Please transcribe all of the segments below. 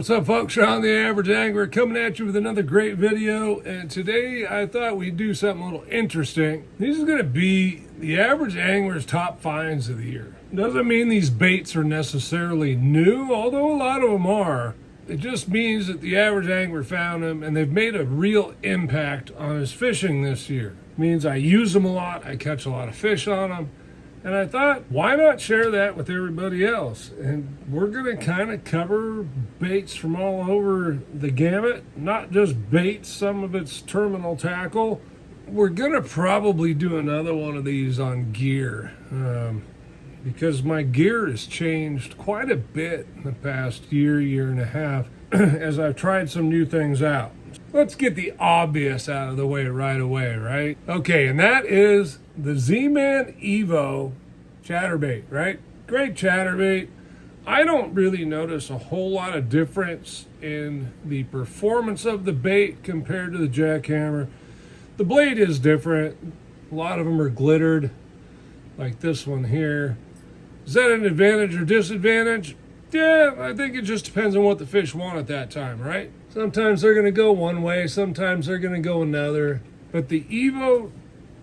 What's up, folks? Sean the Average Angler coming at you with another great video. And today I thought we'd do something a little interesting. This is going to be the average angler's top finds of the year. Doesn't mean these baits are necessarily new, although a lot of them are. It just means that the average angler found them and they've made a real impact on his fishing this year. It means I use them a lot, I catch a lot of fish on them. And I thought, why not share that with everybody else? And we're going to kind of cover baits from all over the gamut, not just baits, some of it's terminal tackle. We're going to probably do another one of these on gear because my gear has changed quite a bit in the past year and a half as I've tried some new things out. Let's get the obvious out of the way right away, right? Okay, and that is the Z-Man Evo chatterbait, right? Great chatterbait. I don't really notice a whole lot of difference in the performance of the bait compared to the jackhammer. The blade is different. A lot of them are glittered, like this one here. Is that an advantage or disadvantage? Yeah, I think it just depends on what the fish want at that time, right? Sometimes they're going to go one way, sometimes they're going to go another. But the Evo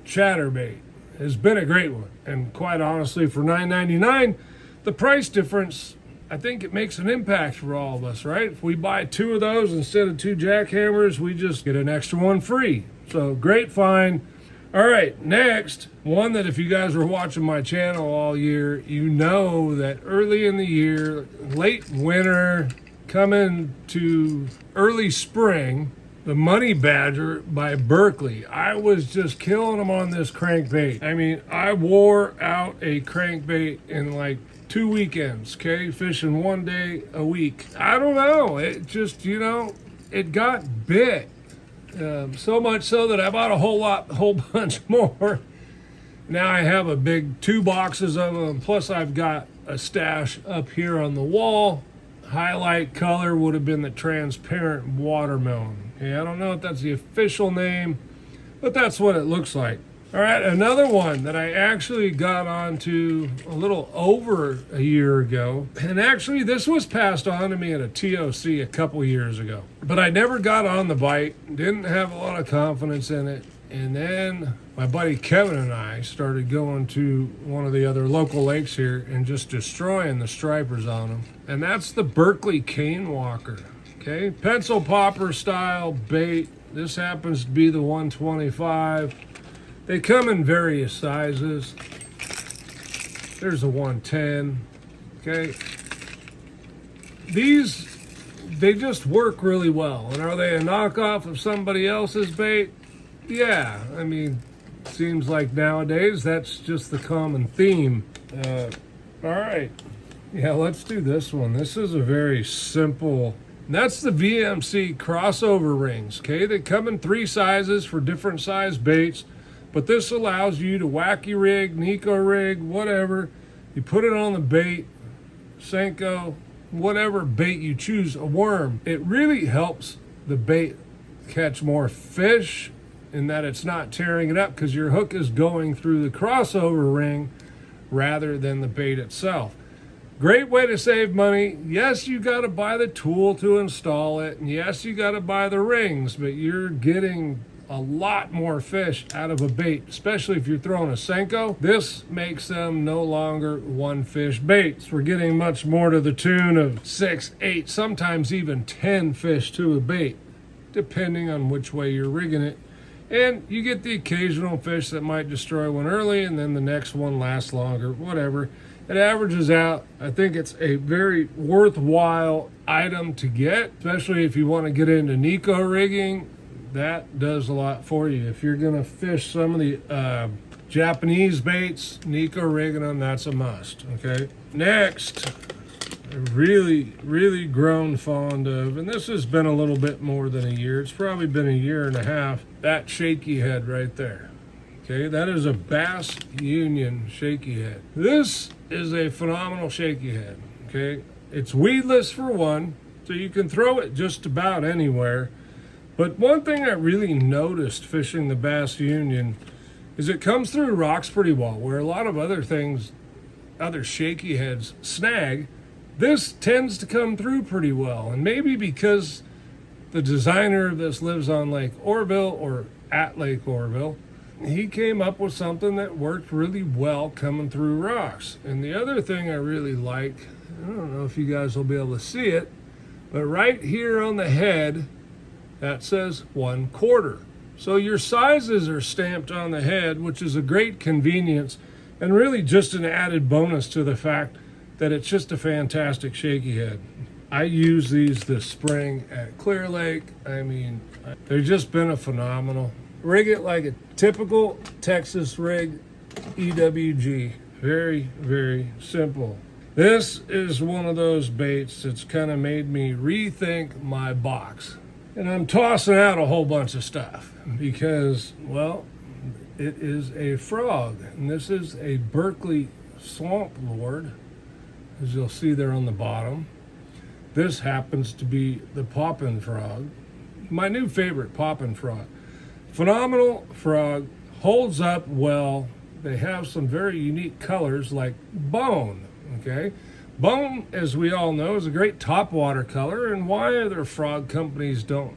chatterbait has been a great one. And quite honestly, for $9.99, the price difference, I think it makes an impact for all of us, right? If we buy two of those instead of two jackhammers, we just get an extra one free. So great find. All right, next, one that if you guys were watching my channel all year, you know that early in the year, late winter, coming to early spring, the Money Badger by Berkeley. I was just killing them on this crankbait. I mean, I wore out a crankbait in like 2 weekends, okay? Fishing one day a week. I don't know, it just, it got bit. So much so that I bought a whole bunch more. Now I have a big 2 boxes of them, plus I've got a stash up here on the wall. Highlight color would have been the transparent watermelon. Yeah, I don't know if that's the official name, but that's what it looks like. All right, another one that I actually got onto a little over a year ago. And actually, this was passed on to me at a TOC a couple years ago. But I never got on the bite, didn't have a lot of confidence in it. And then my buddy Kevin and I started going to one of the other local lakes here and just destroying the stripers on them. And that's the Berkeley cane walker, okay? Pencil popper style bait. This happens to be the 125. They come in various sizes. There's a 110, okay? These, they just work really well. And are they a knockoff of somebody else's bait? Yeah, I mean, seems like nowadays that's just the common theme. All right, yeah, let's do this one. This is a very simple, that's the VMC crossover rings, okay? They come in 3 sizes for different size baits. But this allows you to wacky rig, Nico rig, whatever. You put it on the bait, Senko, whatever bait you choose, a worm. It really helps the bait catch more fish in that it's not tearing it up because your hook is going through the crossover ring rather than the bait itself. Great way to save money. Yes, you got to buy the tool to install it. And yes, you got to buy the rings, but you're getting a lot more fish out of a bait, especially if you're throwing a Senko. This makes them no longer one fish baits. We're getting much more to the tune of 6, 8, sometimes even 10 fish to a bait, depending on which way you're rigging it. And you get the occasional fish that might destroy one early and then the next one lasts longer, whatever. It averages out. I think it's a very worthwhile item to get, especially if you want to get into Nico rigging. That does a lot for you. If you're gonna fish some of the Japanese baits, Nico rigging them, that's a must, okay? Next, I've really grown fond of, and this has been a little bit more than a year, it's probably been a year and a half, that shaky head right there, okay? That is a Bass Union shaky head. This is a phenomenal shaky head, okay? It's weedless for one, so you can throw it just about anywhere. But one thing I really noticed fishing the Bass Union is it comes through rocks pretty well, where a lot of other things, other shaky heads snag. this tends to come through pretty well. And maybe because the designer of this lives on Lake Oroville or at Lake Oroville, he came up with something that worked really well coming through rocks. And the other thing I really like, I don't know if you guys will be able to see it, but right here on the head, that says 1/4. So your sizes are stamped on the head, which is a great convenience and really just an added bonus to the fact that it's just a fantastic shaky head. I use these this spring at Clear Lake. I mean, they've just been a phenomenal. Rig it like a typical Texas rig, EWG. Very, very simple. This is one of those baits that's kind of made me rethink my box. And I'm tossing out a whole bunch of stuff because, well, it is a frog. And this is a Berkeley Swamp Lord, as you'll see there on the bottom. This happens to be the poppin' frog, my new favorite poppin' frog. Phenomenal frog, holds up well. They have some very unique colors like bone, okay? Bone, as we all know, is a great topwater color, and why other frog companies don't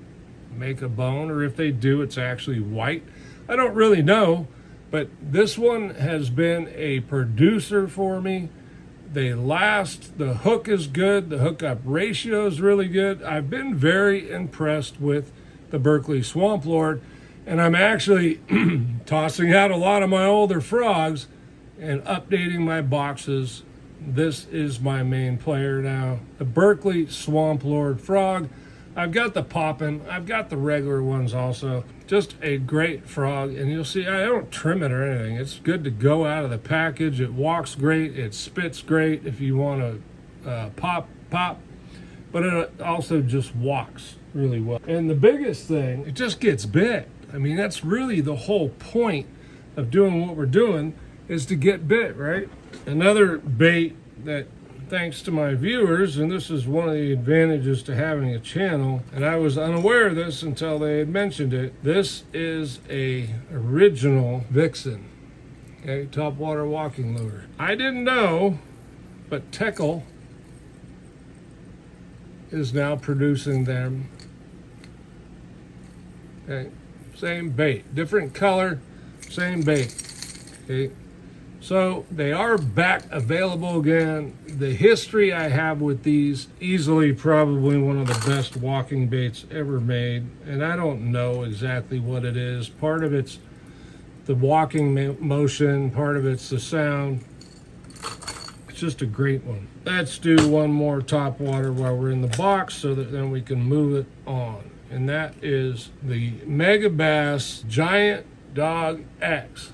make a bone, or if they do, it's actually white, I don't really know, but this one has been a producer for me. They last, the hook is good, the hookup ratio is really good. I've been very impressed with the Berkeley Swamp Lord, and I'm actually tossing out a lot of my older frogs and updating my boxes. This is my main player now, the Berkeley Swamp Lord frog. I've got the poppin', I've got the regular ones also. Just a great frog, and you'll see I don't trim it or anything. It's good to go out of the package. It walks great, it spits great if you want to pop, but it also just walks really well. And the biggest thing, it just gets bit. I mean, that's really the whole point of doing what we're doing, is to get bit, right? Another bait that, thanks to my viewers, and this is one of the advantages to having a channel, and I was unaware of this until they had mentioned it. This is a original Vixen, okay, topwater walking lure. I didn't know, but Teckle is now producing them. Okay, same bait, different color, same bait. Okay. So they are back available again. The history I have with these, easily probably one of the best walking baits ever made. And I don't know exactly what it is. Part of it's the walking motion, part of it's the sound. It's just a great one. Let's do one more top water while we're in the box so that then we can move it on. And that is the Megabass Giant Dog X.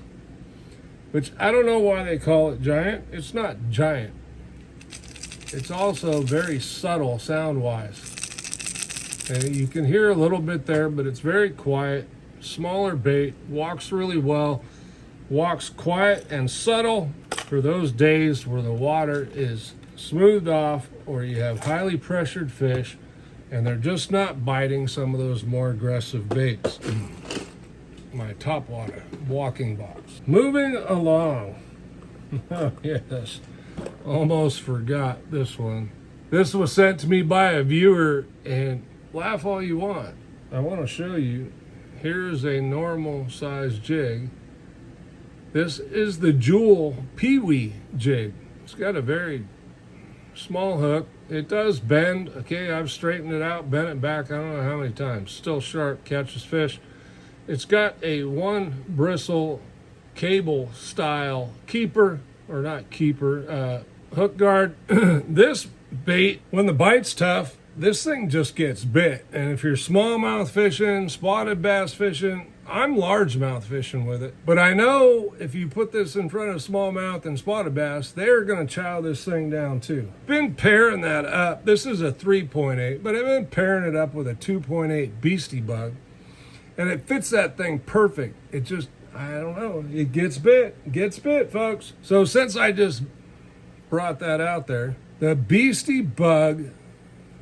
Which I don't know why they call it giant. It's not giant. It's also very subtle sound-wise. Okay, you can hear a little bit there, but it's very quiet. Smaller bait, walks really well, walks quiet and subtle for those days where the water is smoothed off or you have highly pressured fish and they're just not biting some of those more aggressive baits. My topwater walking box. Moving along. Oh yes, almost forgot this one. This was sent to me by a viewer, and laugh all you want. I want to show you. Here's a normal size jig. This is the Jewel Peewee jig. It's got a very small hook. It does bend. Okay, I've straightened it out, bent it back, I don't know how many times. Still sharp, catches fish. It's got a one bristle cable style keeper, or not keeper, hook guard. This bait, when the bite's tough, this thing just gets bit. And if you're smallmouth fishing, spotted bass fishing, I'm largemouth fishing with it. But I know if you put this in front of smallmouth and spotted bass, they're gonna chow this thing down too. Been pairing that up. This is a 3.8, but I've been pairing it up with a 2.8 Beastie Bug. And it fits that thing perfect. It just, I don't know, it gets bit, folks. So since I just brought that out there, the Beastie Bug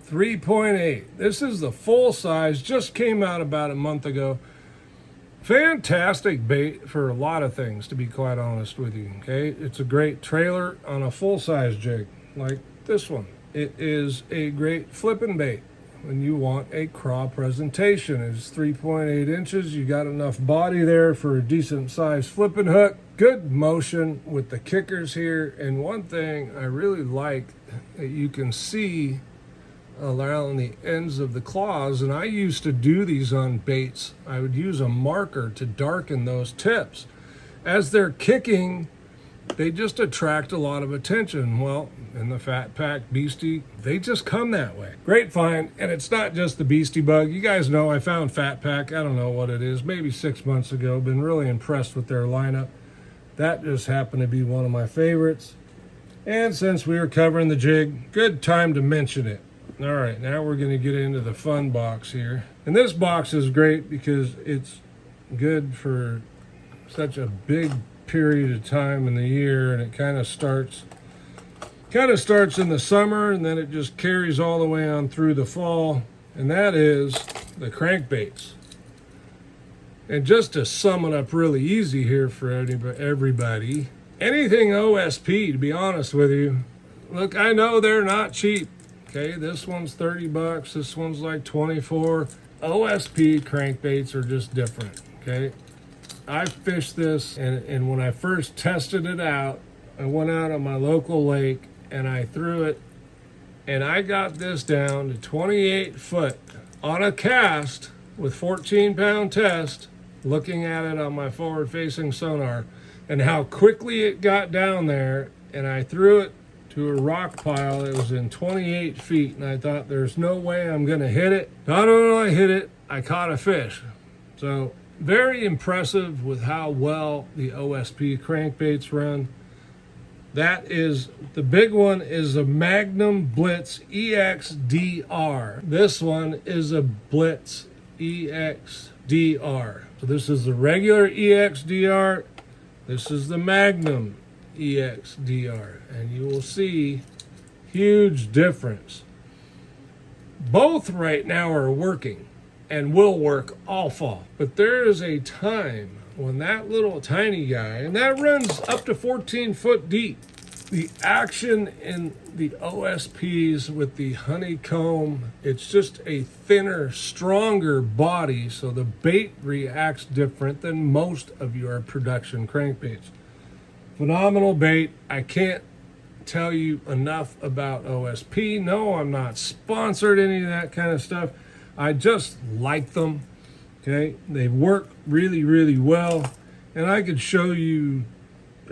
3.8. This is the full size, just came out about a month ago. Fantastic bait for a lot of things, to be quite honest with you, okay? It's a great trailer on a full size jig, like this one. it is a great flipping bait when you want a craw presentation. It's 3.8 inches. You got enough body there for a decent sized flipping hook. Good motion with the kickers here. And one thing I really like that you can see around the ends of the claws, and I used to do these on baits, I would use a marker to darken those tips. As they're kicking, they just attract a lot of attention. Well, in the Fat Pack Beastie, they just come that way. Great find, and it's not just the Beastie Bug. You guys know I found Fat Pack, I don't know what it is, maybe 6 months ago. Been really impressed with their lineup. That just happened to be one of my favorites. And since we were covering the jig, good time to mention it. All right, now we're gonna get into the fun box here. And this box is great because it's good for such a big period of time in the year, and it kind of starts in the summer, and then it just carries all the way on through the fall, and that is the crankbaits. And just to sum it up really easy here for everybody, anything OSP, to be honest with you, look, I know they're not cheap. Okay, this one's 30 bucks, this one's like 24. OSP crankbaits are just different, okay? I fished this, and when I first tested it out, I went out on my local lake and I threw it, and I got this down to 28 foot on a cast with 14-pound test, looking at it on my forward-facing sonar, and how quickly it got down there. And I threw it to a rock pile that was in 28 feet, and I thought, there's no way I'm gonna hit it. Not only did I hit it, I caught a fish. So very impressive with how well the OSP crankbaits run. That is, the big one is a Magnum Blitz EXDR. This one is a Blitz EXDR. So this is the regular EXDR. This is the Magnum EXDR. And you will see huge difference. Both right now are working and will work all fall. But there is a time when that little tiny guy, and that runs up to 14 foot deep, the action in the OSPs with the honeycomb, it's just a thinner, stronger body, so the bait reacts different than most of your production crankbaits. Phenomenal bait. I can't tell you enough about OSP. No, I'm not sponsored any of that kind of stuff. I just like them. Okay, they work really, really well, and I could show you,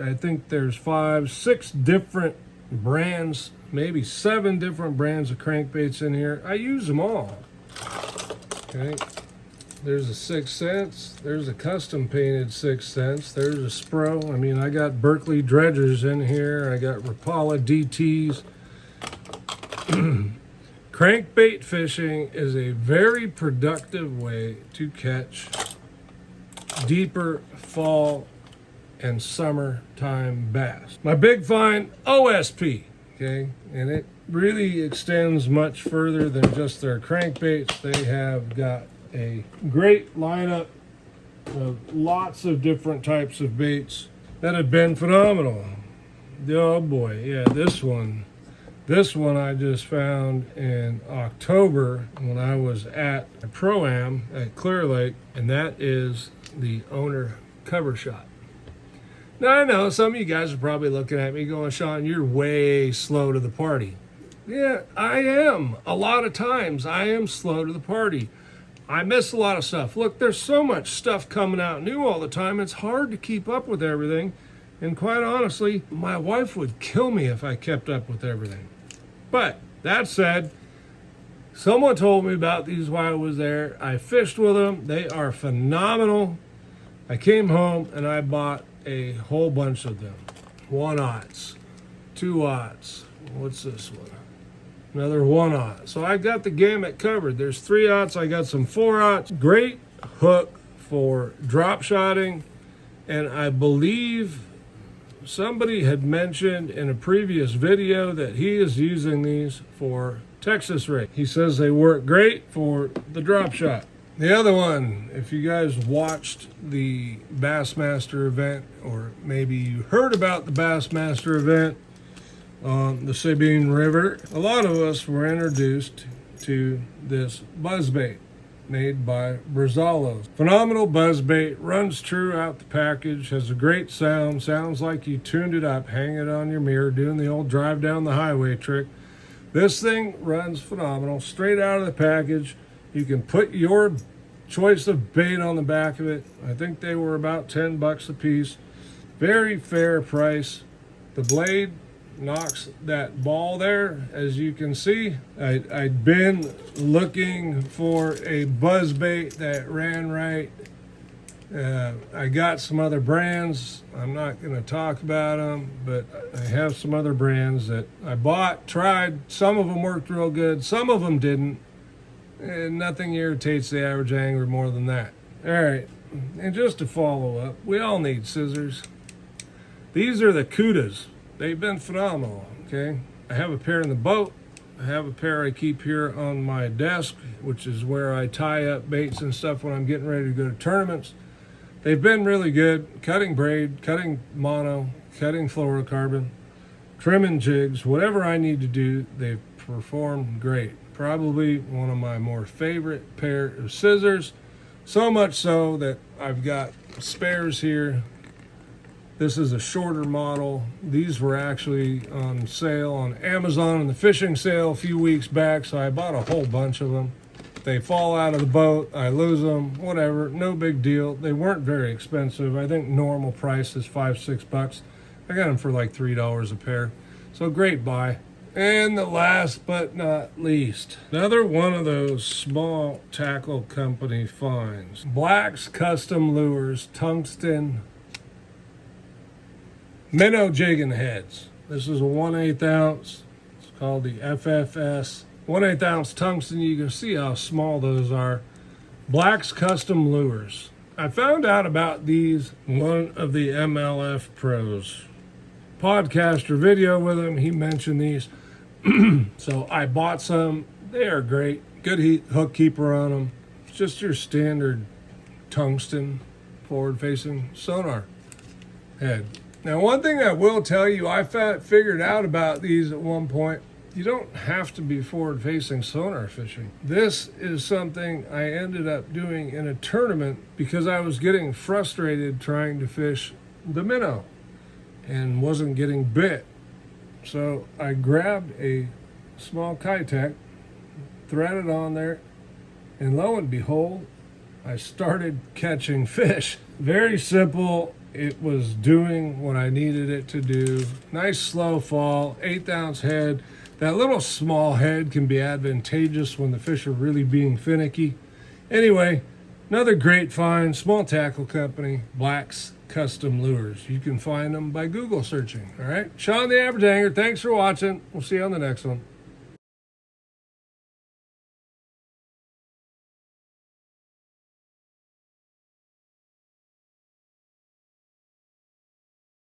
I think there's 5, 6 different brands, maybe 7 different brands of crankbaits in here. I use them all. Okay, there's a 6 cents, there's a custom painted 6 cents, there's a Spro. I mean, I got Berkeley dredgers in here, I got Rapala DTs. Crankbait fishing is a very productive way to catch deeper fall and summertime bass. My big find, OSP, okay? And it really extends much further than just their crankbaits. They have got a great lineup of lots of different types of baits that have been phenomenal. Oh boy, yeah, this one I just found in October when I was at a Pro-Am at Clear Lake, and that is the Owner Cover Shot. Now, I know some of you guys are probably looking at me going, Sean, you're way slow to the party. Yeah, I am. A lot of times I am slow to the party. I miss a lot of stuff. Look, there's so much stuff coming out new all the time. It's hard to keep up with everything. And quite honestly, my wife would kill me if I kept up with everything. But that said, someone told me about these while I was there. I fished with them. They are phenomenal. I came home and I bought a whole bunch of them. 1/0, 2/0. What's this one? Another 1/0. So I got the gamut covered. There's 3/0. I got some 4/0. Great hook for drop shotting. And I believe somebody had mentioned in a previous video that he is using these for Texas rig. He says they work great for the drop shot. The other one, if you guys watched the Bassmaster event, or maybe you heard about the Bassmaster event, on the Sabine River, a lot of us were introduced to this buzzbait made by Brazzalos. Phenomenal buzzbait, runs true out the package, has a great sound, sounds like you tuned it up, hang it on your mirror, doing the old drive down the highway trick. This thing runs phenomenal, straight out of the package. You can put your choice of bait on the back of it. I think they were about 10 bucks a piece. Very fair price. The blade knocks that ball there, as you can see. I'd been looking for a buzzbait that ran right. I got some other brands. I'm not going to talk about them, but I have some other brands that I bought, tried. Some of them worked real good, some of them didn't. And nothing irritates the average angler more than that. All right, and just to follow up, we all need scissors. These are the Cudas. They've been phenomenal, okay? I have a pair in the boat. I have a pair I keep here on my desk, which is where I tie up baits and stuff when I'm getting ready to go to tournaments. They've been really good. Cutting braid, cutting mono, cutting fluorocarbon, trimming jigs, whatever I need to do, they've performed great. Probably one of my more favorite pair of scissors. So much so that I've got spares here. This is a shorter model. These were actually on sale on Amazon in the fishing sale a few weeks back, so I bought a whole bunch of them. They fall out of the boat, I lose them, whatever, no big deal. They weren't very expensive. I think normal price is $5-6. I got them for like $3 a pair. So great buy. And the last but not least, another one of those small tackle company finds. Black's Custom Lures Tungsten minnow jigging heads. This is a 1/8 ounce. It's called the FFS. 1/8 ounce tungsten. You can see how small those are. Black's Custom Lures. I found out about these one of the MLF pros podcaster video with him. He mentioned these. So I bought some. They are great. Good hook keeper on them. It's just your standard tungsten forward facing sonar head. Now, one thing I will tell you, I figured out about these at one point, you don't have to be forward-facing sonar fishing. This is something I ended up doing in a tournament because I was getting frustrated trying to fish the minnow and wasn't getting bit. So I grabbed a small Kitech, threaded on there, and lo and behold, I started catching fish. Very simple. It was doing what I needed it to do. Nice slow fall, 1/8 ounce head. That little small head can be advantageous when the fish are really being finicky. Anyway, another great find, small tackle company, Black's Custom Lures. You can find them by Google searching, all right? Sean the Average Angler, thanks for watching. We'll see you on the next one.